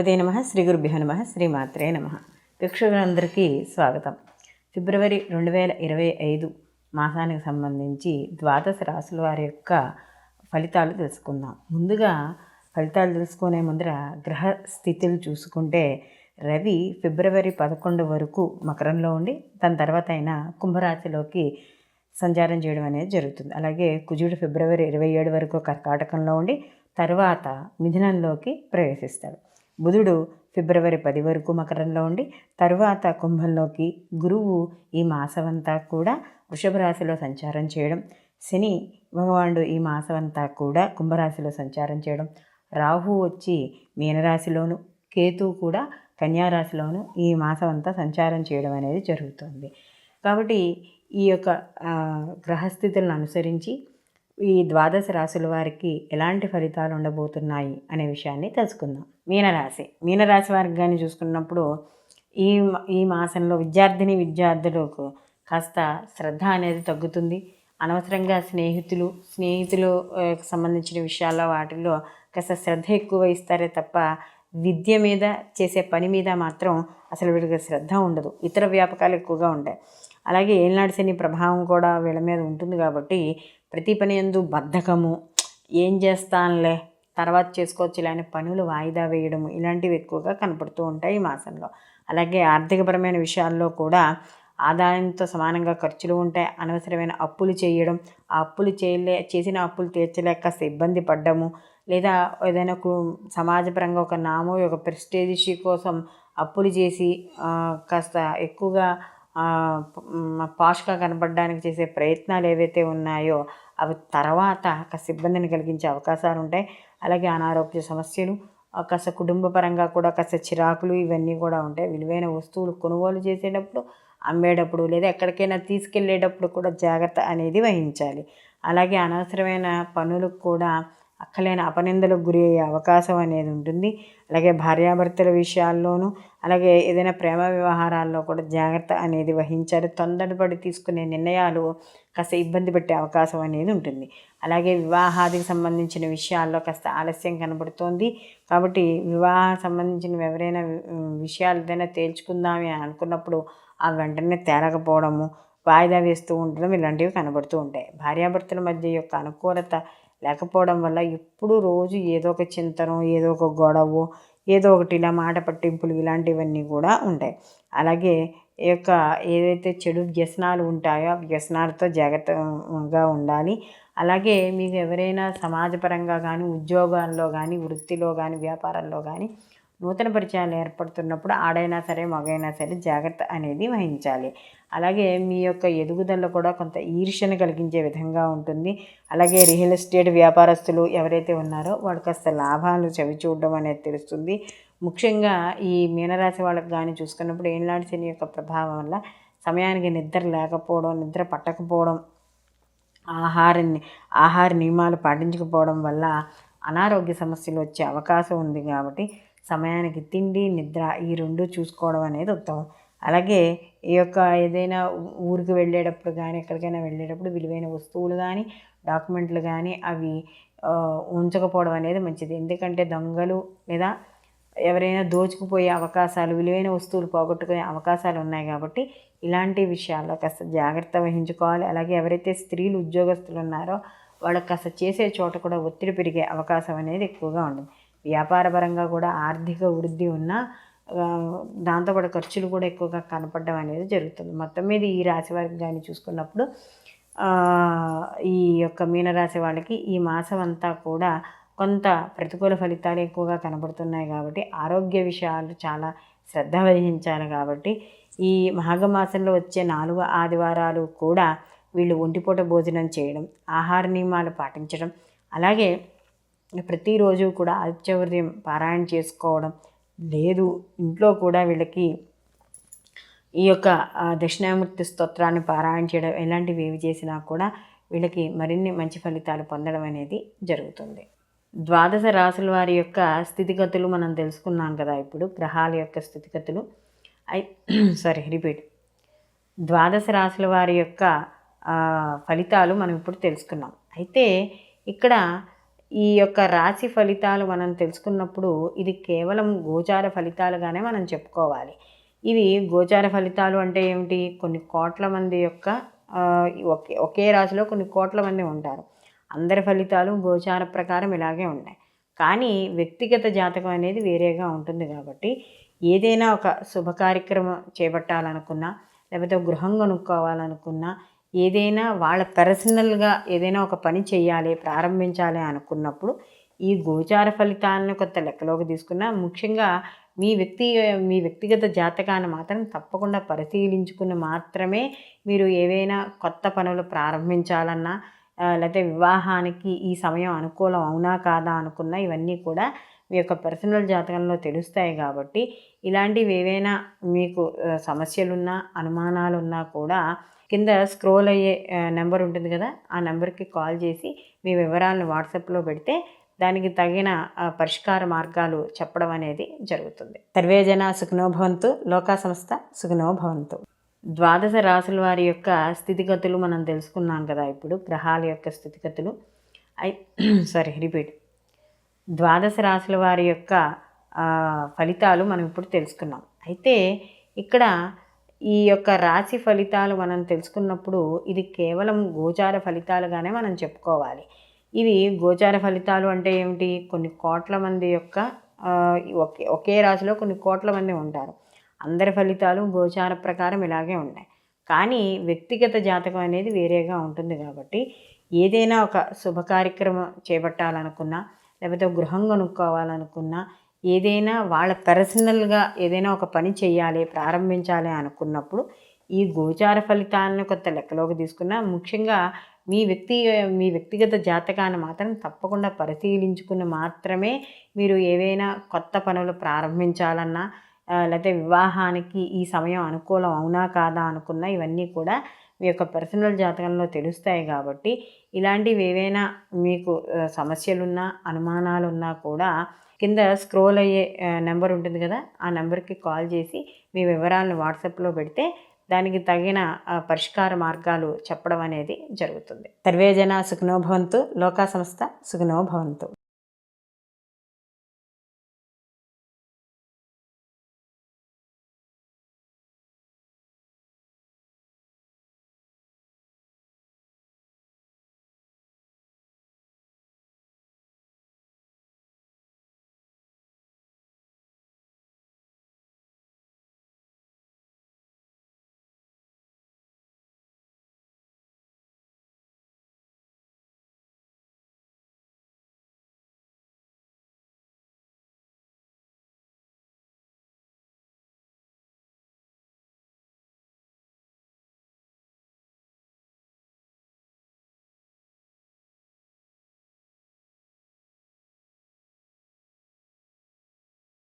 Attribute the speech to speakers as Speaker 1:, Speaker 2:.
Speaker 1: శ్రీమాత్రే నమః. శ్రీ గురుభ్యో నమః. శ్రీమాత్రే నమః. వీక్షకులందరికీ స్వాగతం. ఫిబ్రవరి 2025 మాసానికి సంబంధించి ద్వాదశ రాశుల వారి యొక్క ఫలితాలు తెలుసుకుందాం. ముందుగా ఫలితాలు తెలుసుకునే ముందర గ్రహ స్థితులు చూసుకుంటే రవి ఫిబ్రవరి 11 వరకు మకరంలో ఉండి దాని తర్వాత అయినా కుంభరాశిలోకి సంచారం చేయడం అనేది జరుగుతుంది. అలాగే కుజుడు ఫిబ్రవరి 27 వరకు కర్కాటకంలో ఉండి తర్వాత మిథునంలోకి ప్రవేశిస్తాడు. బుధుడు ఫిబ్రవరి 10 వరకు మకరంలో ఉండి తరువాత కుంభంలోకి, గురువు ఈ మాసమంతా కూడా వృషభ రాశిలో సంచారం చేయడం, శని భగవానుడు ఈ మాసమంతా కూడా కుంభరాశిలో సంచారం చేయడం, రాహు వచ్చి మీనరాశిలోను, కేతు కూడా కన్యారాశిలోను ఈ మాసం అంతా సంచారం చేయడం అనేది జరుగుతుంది. కాబట్టి ఈ యొక్క గ్రహస్థితులను అనుసరించి ఈ ద్వాదశ రాశుల వారికి ఎలాంటి ఫలితాలు ఉండబోతున్నాయి అనే విషయాన్ని తెలుసుకుందాం. మీనరాశి వారికి కానీ చూసుకున్నప్పుడు ఈ మాసంలో విద్యార్థులకు కాస్త శ్రద్ధ అనేది తగ్గుతుంది. అనవసరంగా స్నేహితులు సంబంధించిన విషయాల్లో వాటిల్లో కాస్త శ్రద్ధ ఎక్కువ ఇస్తారే తప్ప విద్య మీద చేసే పని మీద మాత్రం అసలు వీళ్ళకి శ్రద్ధ ఉండదు. ఇతర వ్యాపకాలు ఎక్కువగా ఉంటాయి. అలాగే ఏలినాటి శని ప్రభావం కూడా వీళ్ళ మీద ఉంటుంది కాబట్టి ప్రతి పని యందు బద్ధకము, ఏం చేస్తానులే తర్వాత చేసుకోవచ్చులే అనే పనులు వాయిదా వేయడము ఇలాంటివి ఎక్కువగా కనపడుతూ ఉంటాయి ఈ మాసంలో. అలాగే ఆర్థికపరమైన విషయాల్లో కూడా ఆదాయంతో సమానంగా ఖర్చులు ఉంటాయి. అనవసరమైన అప్పులు చేయడం, ఆ అప్పులు చేసిన అప్పులు తీర్చలేక కాస్త ఇబ్బంది పడ్డము, లేదా ఏదైనా సమాజపరంగా ఒక నామో ఒక ప్రెస్టేజీ కోసం అప్పులు చేసి కాస్త ఎక్కువగా పాష్గా కనపడడానికి చేసే ప్రయత్నాలు ఏవైతే ఉన్నాయో అవి తర్వాత కాస్త ఇబ్బందిని కలిగించే అవకాశాలు ఉంటాయి. అలాగే అనారోగ్య సమస్యలు, కాస్త కుటుంబపరంగా కూడా కాస్త చిరాకులు ఇవన్నీ కూడా ఉంటాయి. విలువైన వస్తువులు కొనుగోలు చేసేటప్పుడు, అమ్మేటప్పుడు లేదా ఎక్కడికైనా తీసుకెళ్ళేటప్పుడు కూడా జాగ్రత్త అనేది వహించాలి. అలాగే అనవసరమైన పనులకు కూడా అక్కలేని అపనిందలకు గురి అయ్యే అవకాశం అనేది ఉంటుంది. అలాగే భార్యాభర్తల విషయాల్లోనూ, అలాగే ఏదైనా ప్రేమ వ్యవహారాల్లో కూడా జాగ్రత్త అనేది వహించాలి. తొందరపడి తీసుకునే నిర్ణయాలు కాస్త ఇబ్బంది పెట్టే అవకాశం అనేది ఉంటుంది. అలాగే వివాహానికి సంబంధించిన విషయాల్లో కాస్త ఆలస్యం కనబడుతోంది. కాబట్టి వివాహం సంబంధించిన ఎవరైనా విషయాలు ఏదైనా తేల్చుకుందామని అనుకున్నప్పుడు ఆ వెంటనే తేలకపోవడము, వాయిదా వేస్తూ ఉండడం ఇలాంటివి కనబడుతూ ఉంటాయి. భార్యాభర్తల మధ్య యొక్క అనుకూలత లేకపోవడం వల్ల ఎప్పుడు రోజు ఏదో ఒక చింతనం, ఏదో ఒక గొడవ, ఏదో ఒకటి ఇలా మాట పట్టింపులు ఇలాంటివన్నీ కూడా ఉంటాయి. అలాగే ఈ యొక్క ఏదైతే చెడు వ్యసనాలు ఉంటాయో ఆ వ్యసనాలతో జాగ్రత్తగా ఉండాలి. అలాగే మీకు ఎవరైనా సమాజపరంగా కానీ, ఉద్యోగాల్లో కానీ, వృత్తిలో కానీ, వ్యాపారంలో కానీ నూతన పరిచయాలు ఏర్పడుతున్నప్పుడు ఆడైనా సరే మగైనా సరే జాగ్రత్త అనేది వహించాలి. అలాగే మీ యొక్క ఎదుగుదల కూడా కొంత ఈర్ష్యను కలిగించే విధంగా ఉంటుంది. అలాగే రియల్ ఎస్టేట్ వ్యాపారస్తులు ఎవరైతే ఉన్నారో వాళ్ళు కాస్త లాభాలు చవిచూడడం అనేది తెలుస్తుంది. ముఖ్యంగా ఈ మీనరాశి వాళ్ళకి కానీ చూసుకున్నప్పుడు ఏలినాటి శని యొక్క ప్రభావం వల్ల సమయానికి నిద్ర లేకపోవడం, నిద్ర పట్టకపోవడం, ఆహార నియమాలు పాటించకపోవడం వల్ల అనారోగ్య సమస్యలు వచ్చే అవకాశం ఉంది. కాబట్టి సమయానికి తిండి, నిద్ర ఈ రెండు చూసుకోవడం అనేది ఉత్తమం. అలాగే ఈ యొక్క ఏదైనా ఊరికి వెళ్ళేటప్పుడు కానీ ఎక్కడికైనా వెళ్ళేటప్పుడు విలువైన వస్తువులు కానీ, డాక్యుమెంట్లు కానీ అవి ఉంచకపోవడం అనేది మంచిది. ఎందుకంటే దొంగలు లేదా ఎవరైనా దోచుకుపోయే అవకాశాలు, విలువైన వస్తువులు పోగొట్టుకునే అవకాశాలు ఉన్నాయి. కాబట్టి ఇలాంటి విషయాల్లో కాస్త జాగ్రత్త వహించుకోవాలి. అలాగే ఎవరైతే స్త్రీలు ఉద్యోగస్తులు ఉన్నారో వాళ్ళకి కాస్త చేసే చోట కూడా ఒత్తిడి పెరిగే అవకాశం అనేది ఎక్కువగా ఉంటుంది. వ్యాపారపరంగా కూడా ఆర్థిక వృద్ధి ఉన్న దాంతోపాటు ఖర్చులు కూడా ఎక్కువగా కనపడడం అనేది జరుగుతుంది. మొత్తం మీద ఈ రాశి వారికి కానీ చూసుకున్నప్పుడు ఈ యొక్క మీనరాశి వాళ్ళకి ఈ మాసం అంతా కూడా కొంత ప్రతికూల ఫలితాలు ఎక్కువగా కనబడుతున్నాయి. కాబట్టి ఆరోగ్య విషయాలు చాలా శ్రద్ధ వహించాలి. కాబట్టి ఈ మాఘమాసంలో వచ్చే 4 ఆదివారాలు కూడా వీళ్ళు ఒంటిపూట భోజనం చేయడం, ఆహార నియమాలు పాటించడం, అలాగే ప్రతిరోజు కూడా ఆదిత్య హృదయం పారాయణ చేసుకోవడం, లేదు ఇంట్లో కూడా వీళ్ళకి ఈ యొక్క దక్షిణామూర్తి స్తోత్రాన్ని పారాయణ చేయడం ఇలాంటివి ఏవి చేసినా కూడా వీళ్ళకి మరిన్ని మంచి ఫలితాలు పొందడం అనేది జరుగుతుంది. ద్వాదశ రాశుల వారి యొక్క స్థితిగతులు మనం తెలుసుకున్నాం కదా. ఇప్పుడు గ్రహాల యొక్క స్థితిగతులు ద్వాదశ రాశుల వారి యొక్క ఫలితాలు మనం ఇప్పుడు తెలుసుకున్నాం. అయితే ఇక్కడ ఈ యొక్క రాశి ఫలితాలు మనం తెలుసుకున్నప్పుడు ఇది కేవలం గోచార ఫలితాలుగానే మనం చెప్పుకోవాలి. ఇవి గోచార ఫలితాలు అంటే ఏమిటి? కొన్ని కోట్ల మంది యొక్క ఒకే రాశిలో కొన్ని కోట్ల మంది ఉంటారు. అందరి ఫలితాలు గోచార ప్రకారం ఇలాగే ఉన్నాయి. కానీ వ్యక్తిగత జాతకం అనేది వేరేగా ఉంటుంది కాబట్టి ఏదైనా ఒక శుభ కార్యక్రమం చేపట్టాలనుకున్నా, లేకపోతే గృహం కొనుక్కోవాలనుకున్నా, ఏదైనా వాళ్ళ పర్సనల్గా ఏదైనా ఒక పని చేయాలి, ప్రారంభించాలి అనుకున్నప్పుడు ఈ గోచార ఫలితాలను కొంత లెక్కలోకి తీసుకున్నా, ముఖ్యంగా మీ వ్యక్తిగత జాతకాన్ని మాత్రం తప్పకుండా పరిశీలించుకుని మాత్రమే మీరు ఏవైనా కొత్త పనులు ప్రారంభించాలన్నా, లేకపోతే వివాహానికి ఈ సమయం అనుకూలం అవునా కాదా అనుకున్నా, ఇవన్నీ కూడా మీ యొక్క పర్సనల్ జాతకంలో తెలుస్తాయి. కాబట్టి ఇలాంటివి ఏవైనా మీకు సమస్యలున్నా, అనుమానాలున్నా కూడా కింద స్క్రోల్ అయ్యే నెంబర్ ఉంటుంది కదా, ఆ నెంబర్కి కాల్ చేసి మీ వివరాలను వాట్సాప్లో పెడితే దానికి తగిన పరిష్కార మార్గాలు చెప్పడం అనేది జరుగుతుంది. సర్వే జన సుఖినో భవంతు, లోకా సంస్థ సుఖినో భవంతు. ద్వాదశ రాశుల వారి యొక్క స్థితిగతులు మనం తెలుసుకున్నాం కదా. ఇప్పుడు గ్రహాల యొక్క స్థితిగతులు రిపీట్ ద్వాదశ రాశుల వారి యొక్క ఫలితాలు మనం ఇప్పుడు తెలుసుకున్నాం. అయితే ఇక్కడ ఈ యొక్క రాశి ఫలితాలు మనం తెలుసుకున్నప్పుడు ఇది కేవలం గోచార ఫలితాలుగానే మనం చెప్పుకోవాలి. ఇవి గోచార ఫలితాలు అంటే ఏమిటి? కొన్ని కోట్ల మంది యొక్క ఒకే రాశిలో కొన్ని కోట్ల మంది ఉంటారు. అందరి ఫలితాలు గోచార ప్రకారం ఇలాగే ఉన్నాయి. కానీ వ్యక్తిగత జాతకం అనేది వేరేగా ఉంటుంది కాబట్టి ఏదైనా ఒక శుభ కార్యక్రమం చేపట్టాలనుకున్నా, లేకపోతే గృహం కొనుక్కోవాలనుకున్నా, ఏదైనా వాళ్ళ పర్సనల్గా ఏదైనా ఒక పని చేయాలి, ప్రారంభించాలి అనుకున్నప్పుడు ఈ గోచార ఫలితాలను కొంత లెక్కలోకి తీసుకున్నా, ముఖ్యంగా మీ వ్యక్తిగత జాతకాన్ని మాత్రం తప్పకుండా పరిశీలించుకుని మాత్రమే మీరు ఏవైనా కొత్త పనులు ప్రారంభించాలన్నా, లేకపోతే వివాహానికి ఈ సమయం అనుకూలం అవునా కాదా అనుకున్నా, ఇవన్నీ కూడా మీ యొక్క పర్సనల్ జాతకంలో తెలుస్తాయి. కాబట్టి ఇలాంటివి ఏవైనా మీకు సమస్యలున్నా, అనుమానాలున్నా కూడా కింద స్క్రోల్ అయ్యే నెంబర్ ఉంటుంది కదా, ఆ నెంబర్కి కాల్ చేసి మీ వివరాలను వాట్సాప్లో పెడితే దానికి తగిన పరిష్కార మార్గాలు చెప్పడం అనేది జరుగుతుంది. సర్వే జన సుఖినో భవంతు, లోకా సంస్థ సుఖినో భవంతు.